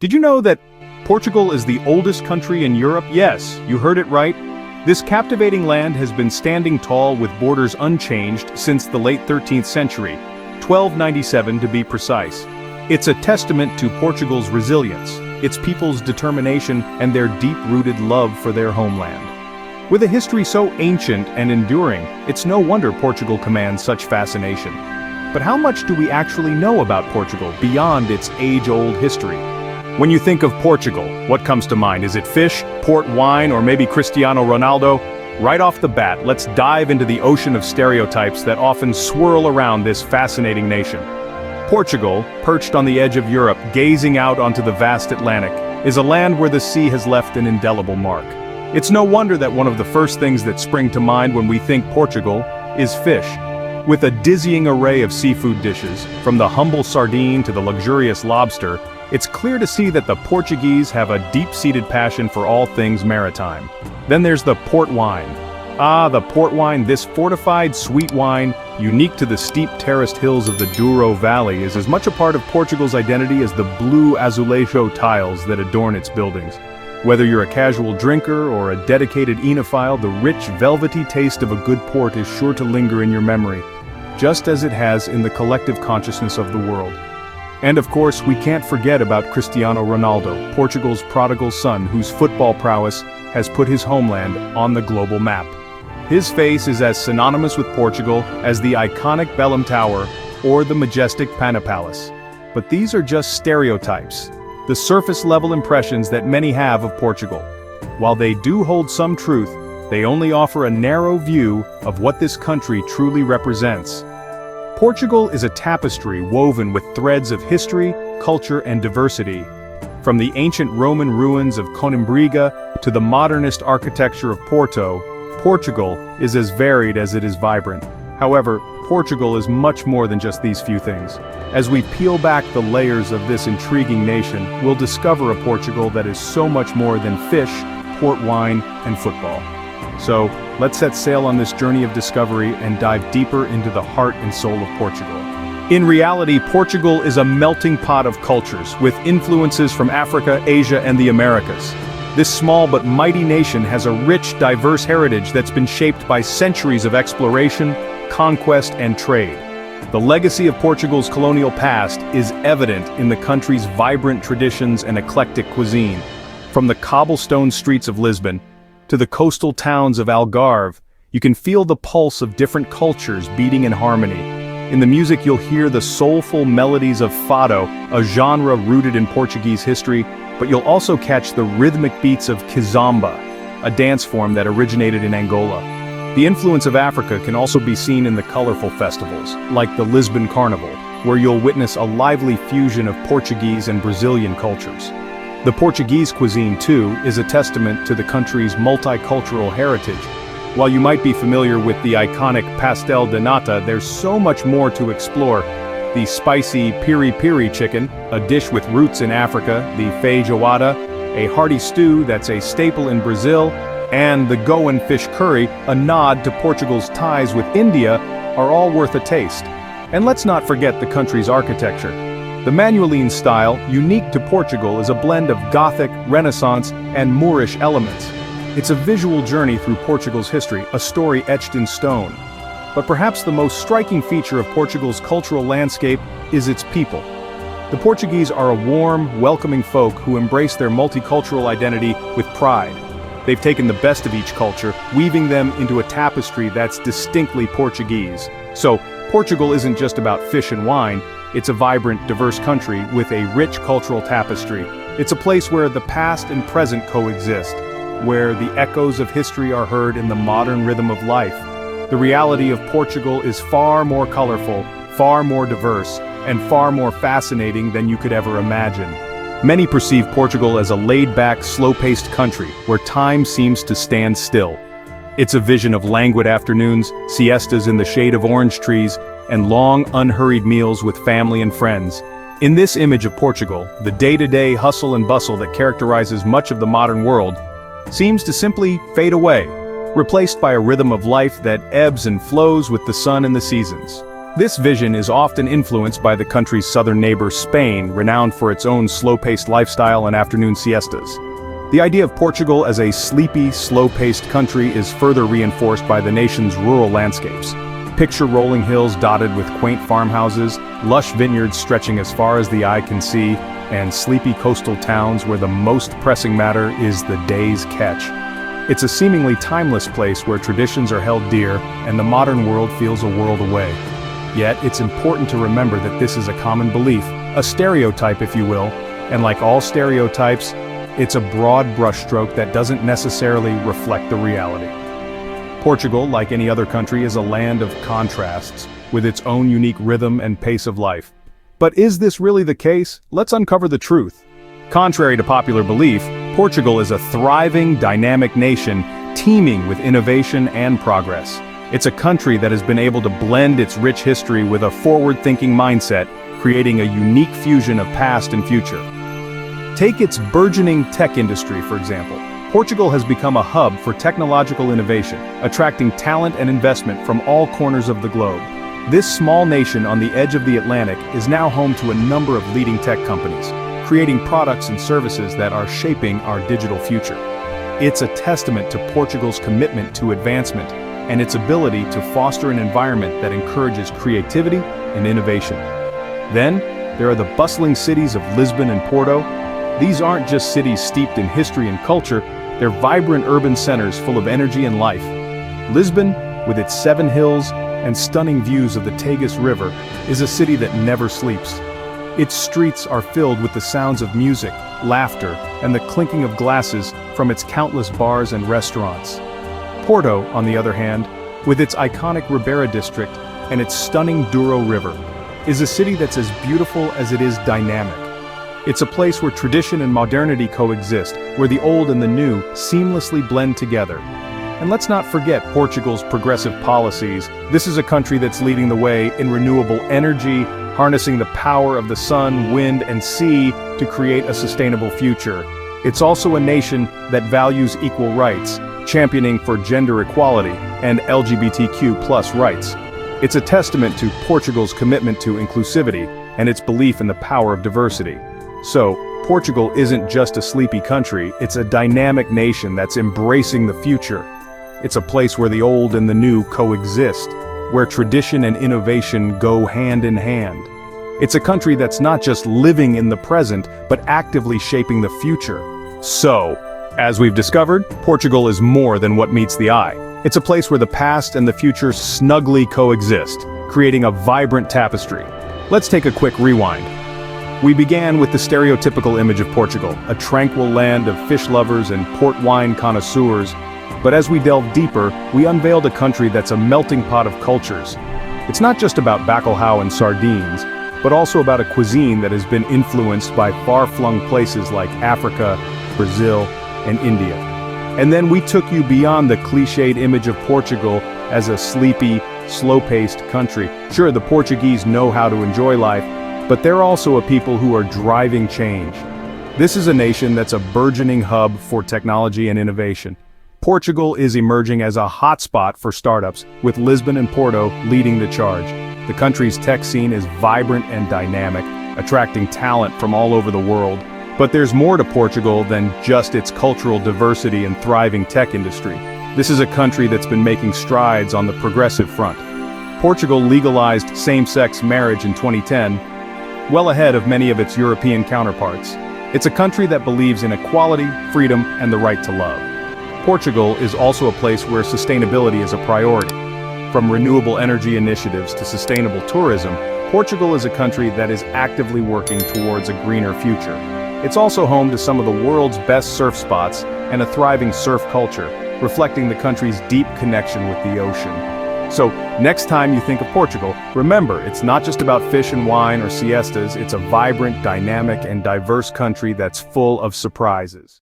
Did you know that Portugal is the oldest country in Europe? Yes, you heard it right. This captivating land has been standing tall with borders unchanged since the late 13th century, 1297 to be precise. It's a testament to Portugal's resilience, its people's determination, and their deep-rooted love for their homeland. With a history so ancient and enduring, it's no wonder Portugal commands such fascination. But how much do we actually know about Portugal beyond its age-old history? When you think of Portugal, what comes to mind? Is it fish, port wine, or maybe Cristiano Ronaldo? Right off the bat, let's dive into the ocean of stereotypes that often swirl around this fascinating nation. Portugal, perched on the edge of Europe, gazing out onto the vast Atlantic, is a land where the sea has left an indelible mark. It's no wonder that one of the first things that spring to mind when we think Portugal is fish. With a dizzying array of seafood dishes, from the humble sardine to the luxurious lobster, it's clear to see that the Portuguese have a deep-seated passion for all things maritime. Then there's the port wine. The port wine, this fortified sweet wine, unique to the steep terraced hills of the Douro Valley, is as much a part of Portugal's identity as the blue azulejo tiles that adorn its buildings. Whether you're a casual drinker or a dedicated enophile, the rich, velvety taste of a good port is sure to linger in your memory, just as it has in the collective consciousness of the world. And of course, we can't forget about Cristiano Ronaldo, Portugal's prodigal son whose football prowess has put his homeland on the global map. His face is as synonymous with Portugal as the iconic Belém Tower or the majestic Pana Palace. But these are just stereotypes, the surface-level impressions that many have of Portugal. While they do hold some truth, they only offer a narrow view of what this country truly represents. Portugal is a tapestry woven with threads of history, culture, and diversity. From the ancient Roman ruins of Coimbriga to the modernist architecture of Porto, Portugal is as varied as it is vibrant. However, Portugal is much more than just these few things. As we peel back the layers of this intriguing nation, we'll discover a Portugal that is so much more than fish, port wine, and football. So, let's set sail on this journey of discovery and dive deeper into the heart and soul of Portugal. In reality, Portugal is a melting pot of cultures, with influences from Africa, Asia, and the Americas. This small but mighty nation has a rich, diverse heritage that's been shaped by centuries of exploration, conquest, and trade. The legacy of Portugal's colonial past is evident in the country's vibrant traditions and eclectic cuisine. From the cobblestone streets of Lisbon to the coastal towns of Algarve, you can feel the pulse of different cultures beating in harmony. In the music you'll hear the soulful melodies of fado, a genre rooted in Portuguese history, but you'll also catch the rhythmic beats of kizomba, a dance form that originated in Angola. The influence of Africa can also be seen in the colorful festivals, like the Lisbon Carnival, where you'll witness a lively fusion of Portuguese and Brazilian cultures. The Portuguese cuisine, too, is a testament to the country's multicultural heritage. While you might be familiar with the iconic pastel de nata, there's so much more to explore. The spicy piri-piri chicken, a dish with roots in Africa, the feijoada, a hearty stew that's a staple in Brazil, and the Goan fish curry, a nod to Portugal's ties with India, are all worth a taste. And let's not forget the country's architecture. The Manueline style, unique to Portugal, is a blend of Gothic, Renaissance, and Moorish elements. It's a visual journey through Portugal's history, a story etched in stone. But perhaps the most striking feature of Portugal's cultural landscape is its people. The Portuguese are a warm, welcoming folk who embrace their multicultural identity with pride. They've taken the best of each culture, weaving them into a tapestry that's distinctly Portuguese. So, Portugal isn't just about fish and wine, it's a vibrant, diverse country with a rich cultural tapestry. It's a place where the past and present coexist, where the echoes of history are heard in the modern rhythm of life. The reality of Portugal is far more colorful, far more diverse, and far more fascinating than you could ever imagine. Many perceive Portugal as a laid-back, slow-paced country where time seems to stand still. It's a vision of languid afternoons, siestas in the shade of orange trees, and long, unhurried meals with family and friends. In this image of Portugal, the day-to-day hustle and bustle that characterizes much of the modern world seems to simply fade away, replaced by a rhythm of life that ebbs and flows with the sun and the seasons. This vision is often influenced by the country's southern neighbor Spain, renowned for its own slow-paced lifestyle and afternoon siestas. The idea of Portugal as a sleepy, slow-paced country is further reinforced by the nation's rural landscapes. Picture rolling hills dotted with quaint farmhouses, lush vineyards stretching as far as the eye can see, and sleepy coastal towns where the most pressing matter is the day's catch. It's a seemingly timeless place where traditions are held dear and the modern world feels a world away. Yet, it's important to remember that this is a common belief, a stereotype if you will, and like all stereotypes, it's a broad brushstroke that doesn't necessarily reflect the reality. Portugal, like any other country, is a land of contrasts, with its own unique rhythm and pace of life. But is this really the case? Let's uncover the truth. Contrary to popular belief, Portugal is a thriving, dynamic nation, teeming with innovation and progress. It's a country that has been able to blend its rich history with a forward-thinking mindset, creating a unique fusion of past and future. Take its burgeoning tech industry, for example. Portugal has become a hub for technological innovation, attracting talent and investment from all corners of the globe. This small nation on the edge of the Atlantic is now home to a number of leading tech companies, creating products and services that are shaping our digital future. It's a testament to Portugal's commitment to advancement and its ability to foster an environment that encourages creativity and innovation. Then, there are the bustling cities of Lisbon and Porto. These aren't just cities steeped in history and culture, they're vibrant urban centers full of energy and life. Lisbon, with its 7 hills and stunning views of the Tagus River, is a city that never sleeps. Its streets are filled with the sounds of music, laughter, and the clinking of glasses from its countless bars and restaurants. Porto, on the other hand, with its iconic Ribeira district and its stunning Douro River, is a city that's as beautiful as it is dynamic. It's a place where tradition and modernity coexist, where the old and the new seamlessly blend together. And let's not forget Portugal's progressive policies. This is a country that's leading the way in renewable energy, harnessing the power of the sun, wind, and sea to create a sustainable future. It's also a nation that values equal rights, championing for gender equality and LGBTQ+ rights. It's a testament to Portugal's commitment to inclusivity and its belief in the power of diversity. So, Portugal isn't just a sleepy country, it's a dynamic nation that's embracing the future. It's a place where the old and the new coexist, where tradition and innovation go hand in hand. It's a country that's not just living in the present, but actively shaping the future. So, as we've discovered, Portugal is more than what meets the eye. It's a place where the past and the future snugly coexist, creating a vibrant tapestry. Let's take a quick rewind. We began with the stereotypical image of Portugal, a tranquil land of fish lovers and port wine connoisseurs. But as we delved deeper, we unveiled a country that's a melting pot of cultures. It's not just about bacalhau and sardines, but also about a cuisine that has been influenced by far-flung places like Africa, Brazil, and India. And then we took you beyond the cliched image of Portugal as a sleepy, slow-paced country. Sure, the Portuguese know how to enjoy life, but they're also a people who are driving change. This is a nation that's a burgeoning hub for technology and innovation. Portugal is emerging as a hotspot for startups, with Lisbon and Porto leading the charge. The country's tech scene is vibrant and dynamic, attracting talent from all over the world. But there's more to Portugal than just its cultural diversity and thriving tech industry. This is a country that's been making strides on the progressive front. Portugal legalized same-sex marriage in 2010, well ahead of many of its European counterparts. It's a country that believes in equality, freedom, and the right to love. Portugal is also a place where sustainability is a priority. From renewable energy initiatives to sustainable tourism, Portugal is a country that is actively working towards a greener future. It's also home to some of the world's best surf spots and a thriving surf culture, reflecting the country's deep connection with the ocean. So, next time you think of Portugal, remember, it's not just about fish and wine or siestas, it's a vibrant, dynamic, and diverse country that's full of surprises.